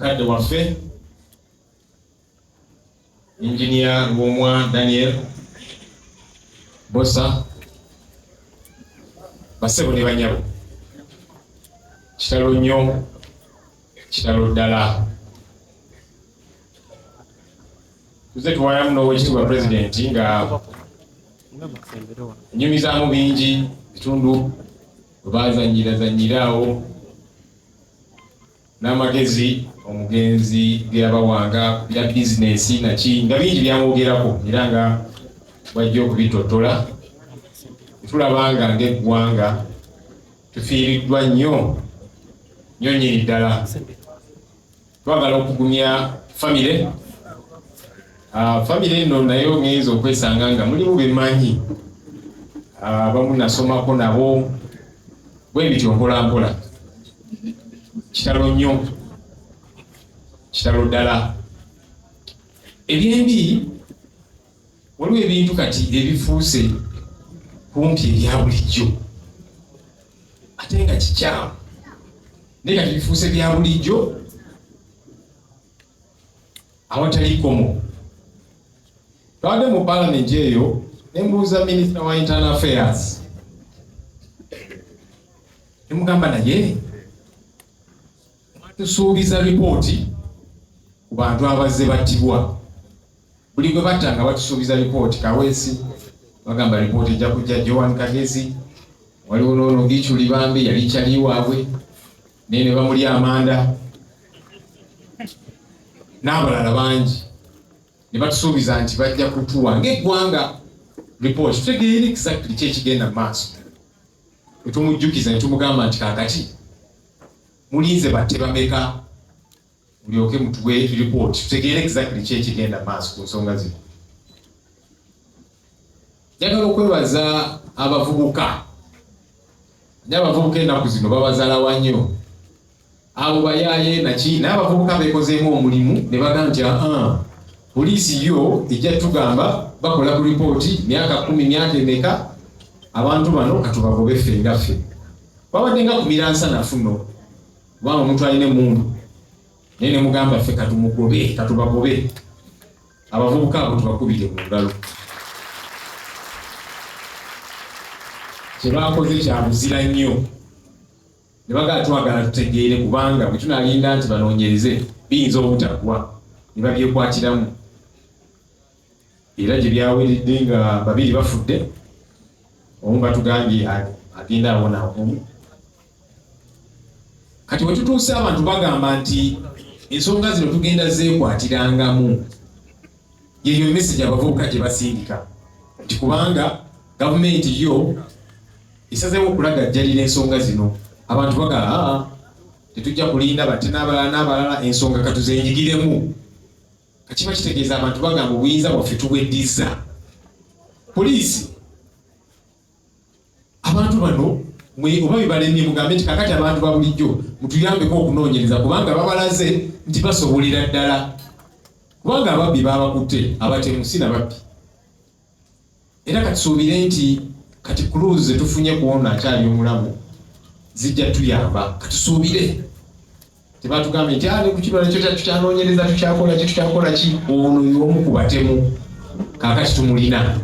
mukadde waffe Engineer Lwomwa Daniel Bosa basebo ne banyabo kitalo nnyo kitalo ddala tuze tuwayamu n'owekitiibwa pulezidenti nga nyumizaamu bingi bitundu bazanyiraawo n'amagezi omugenzi gyabawanga kubira bizinesi naki nga bingi byamwogerako era nga bajja okubitottola tulabanga ng'eggwanga tufiiriddwa nnyo nnyonyi ddala twagala okugumya famire famire eno nayo ng'eyinza okwesanga nga mulimu bemanyi abamu nasomako nabo bwe bityo mpolampola kitalo nnyo kitalo ddala ebyembi waliwo ebintu kati ebifuuse kumpi ebya bulijjo ate nga kikyamu naye kati bifuuse bya bulijjo awatali komo. Twabadde mu palamenti eyo ne mbuuza minisita wa internal affairs ne mugamba naye mwatusuubiza lipooti ku bantu abazze battibwa buli gwe batta nga batusuubiza lipooti Kaweesi bagamba lipooti ejja kujja Joan Kagezi waliwo n'ono Gichuli Bambi yali kyali waabwe naye ne bamuli Amanda n'abalala bangi ne batusuubiza nti bajja kutuwa ng'eggwanga lipooti tutegeere exactly ki ekigenda mu maaso ne tumujjukiza ne tumugamba nti kaakati mulinze batte bameka mulyoke mutuwe lipooti tutegeere exactly ki ekigenda mu maaso ku nsonga zino. Njagala okwebaza abavubuka n'abavubuka ennaku zino babazaalawa nnyo abo bayaaye naki n'abavubuka beekozeemu omulimu ne bagamba nti poliisi yo ejja tugamba bakola ku lipooti myaka 10 myaka emeka abantu bano katubagobe ffe nga ffe babadde nga kumira nsanafu nno kubanga omuntu alina emmundu naye ne mugamba ffe katumugobe katubagobe abavubuka abo tubakubire mu ngalo kyebakoze kyabuzira nnyo ne bagala twagala tutegeere kubanga bwe tunalinda nti banoonyereze biyinza obutagwa ne babyekwatiramu era gye byaweredde nga babiri bafudde omu batugambye agenda awona omu. Kati bwe tutuuse abantu bagamba nti ensonga zino tugenda zeekwatirangamu yeyo message abavubuka gye basindika nti kubanga gavumenti yo esazeewo okulagajjalira ensonga zino abantu bagala tetujja kulinda batte n'abalala ensonga katuzenyigiremu. Kakiba kitegeeza abantu bagamba obuyinza bwaffe tubweddiza poliisi abantu bano oba bibalemye mugambe nti kakati abantu ba bulijjo mutuyambeko okunoonyereza kubanga babalaze nti basobolera ddala kubanga ababbi babakutte abatemu si nababbi era katusuubire nti kati cruise zetufunye kuwona akyali omulamu zijja tuyamba katusuubire tebatugambye nti ne ku kibala kyo tukyanoonyereza tukyakola ki ono y'omu ku batemu kaakati tumulina.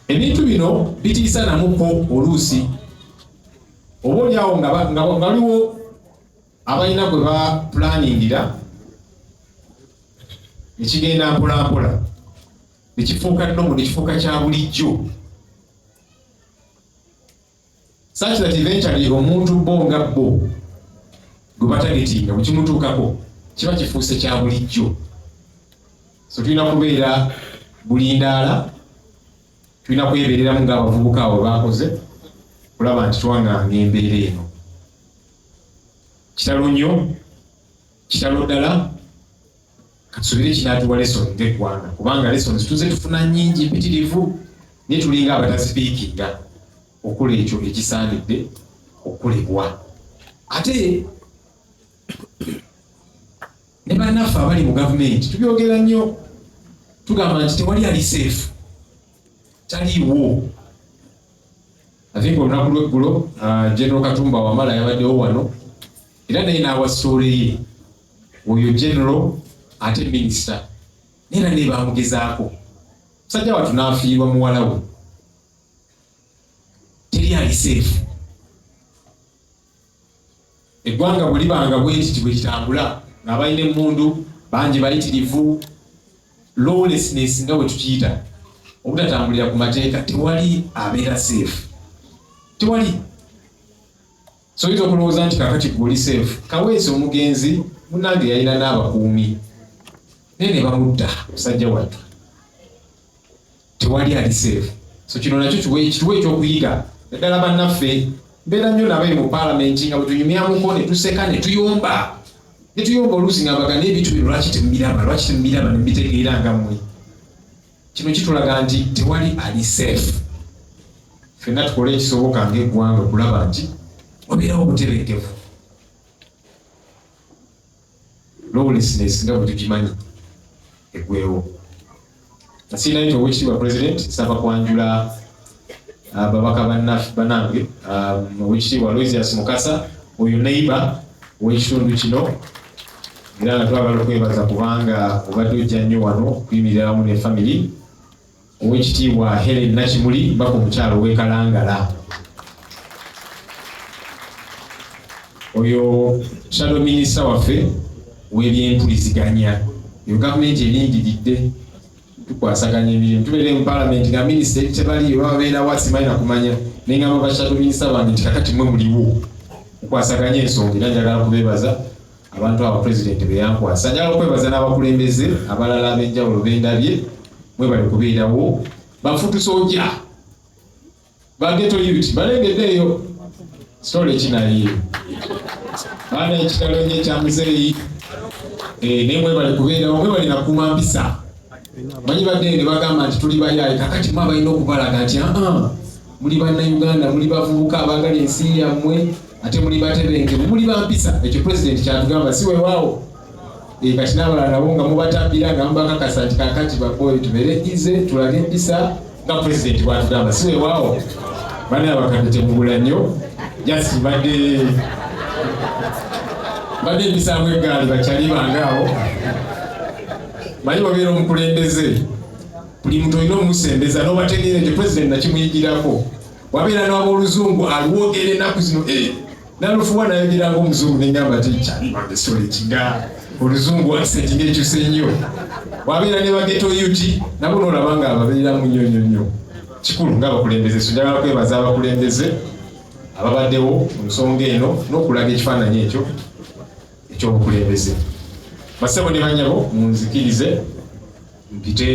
Ebintu bino bitiisa namuko oluusi oba oliawo nga waliwo abalina gwe bapulaningira ekigenda mpolampola nekifuuka nnomu nekifuuka kya bulijjo such that eventually omuntu bo nga bo gwe batagetinga bwe kimutuukako kiba kifuuse kya bulijjo. So tulina kubeera bulindaala tulina kwebereramu ng'abavubuka abo bakoze kulaba nti twanganga embeera eno. Kitalo nnyo kitalo ddala katusubire kinaatuwa lesoni ng'eggwanga kubanga lesoni tuze tufuna nnyingi mpitirivu naye tulinga abatazipiikinga okola ekyo ekisaanidde okolebwa. Ate ne bannaffe abali mu gavumenti tubyogera nnyo tugamba nti tewali ali seefu taliiwo. I think olunaku lw'eggulo General Katumba Wamala yabaddewo wano era naye n'awa story ye oyo general ate minister era ne bamugezaako musajja wattu n'afiirwa muwala we teri ali safe. Eggwanga bwe libanga bwekiti bwe kitambula ng'abalina emmundu bangi bayitirivu lawlessness nga bwe tukiyita obutatambulira ku mateeka tewali abeera safe tewali. So oyinza okulowooza nti kakati guli safe Kaweesi omugenzi munnange yalina n'abakuumi naye ne bamudda musajja wattu tewali ali safe. So kino nakyo kituwa ekyokuyiga naddala bannaffe mbeera nnyo nabe mu paalamenti nga bwe tunyumyamuko ne tuseka ne tuyomba oluusi nga mbaga n'ebintu bino lwaki temubiraba ne mbitegeera nga mmwe. Kino kitulaga nti tewali ali safe. Ffenna tukole ekisoboka ng'eggwanga okulaba nti obeerawo obutebenkevu. Lawlessness nga bwe tugimanyi eggweewo. Nasiina nti Oweekitiibwa President nsaba kwanjula babaka bannange Oweekitiibwa Aloysius Mukasa oyo neighbor w'ekitundu kino era nga twagala okwebaza kubanga obadde ojja nnyo wano okuyimirira wamu ne family. Oweekitiibwa Helen Nakimuli mbaka omukyalo w'e Kalangala oyo shadow minister waffe w'ebyempuliziganya. Yo gavumenti eringiridde tukwasaganya emirimu tubeere mu parliament nga minisita tebaliyo babeera wasimanyi na kumanya nengamba ba shadow minister bange nti kakati mwe muliwo okwasaganya ensonga era njagala kubeebaza abantu aba president beyankwasa. Njagala okwebaza n'abakulembeze abalala ab'enjawulo bendabye mwe bali kubeerawo bafutusojja bageto youth balengeddeeyo story ekinaye baana ekitalo nye kya muzeeyi naye mwe bali kubeerawo mwe bali nakuuma mpisa. Manyi badde ne bagamba nti tuli bayaayi kakati mwe balina okubalaga nti muli bannayuganda muli bavubuka abaagala ensi yammwe ate muli batebenkevu muli bampisa. Ekyo president kyatugamba si weewaawo kati n'abalala nabo nga mubatambira nga mubakakasa nti kakati baboyi tubeere ize tulage empisa nga president bwatugamba si weewaawo. Bana abakadde temubula nnyo jasi badde empisaamu eggaali bakyali bangaawo. Manyi babeera omukulembeze buli muntu olina omusembeza n'obategeera ekyo president nakimuyigirako. Wabeera n'ab'oluzungu aliwoogera ennaku zino nalufuwa nayogeranga omuzungu nengamba ti kyalibange sole kiga oluzungu wasente ng'ekyuse nnyo. Wabeera ne bageto youth nabo n'olaba nga ababeeramu nnyo kikulu ng'abakulembeze. So njagala kwebaza abakulembeze ababaddewo mu nsonga eno n'okulaga ekifaananyi ekyo eky'obukulembeze. Basebo ne banyabo munzikirize mpite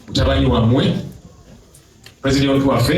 mutabani wammwe president waffe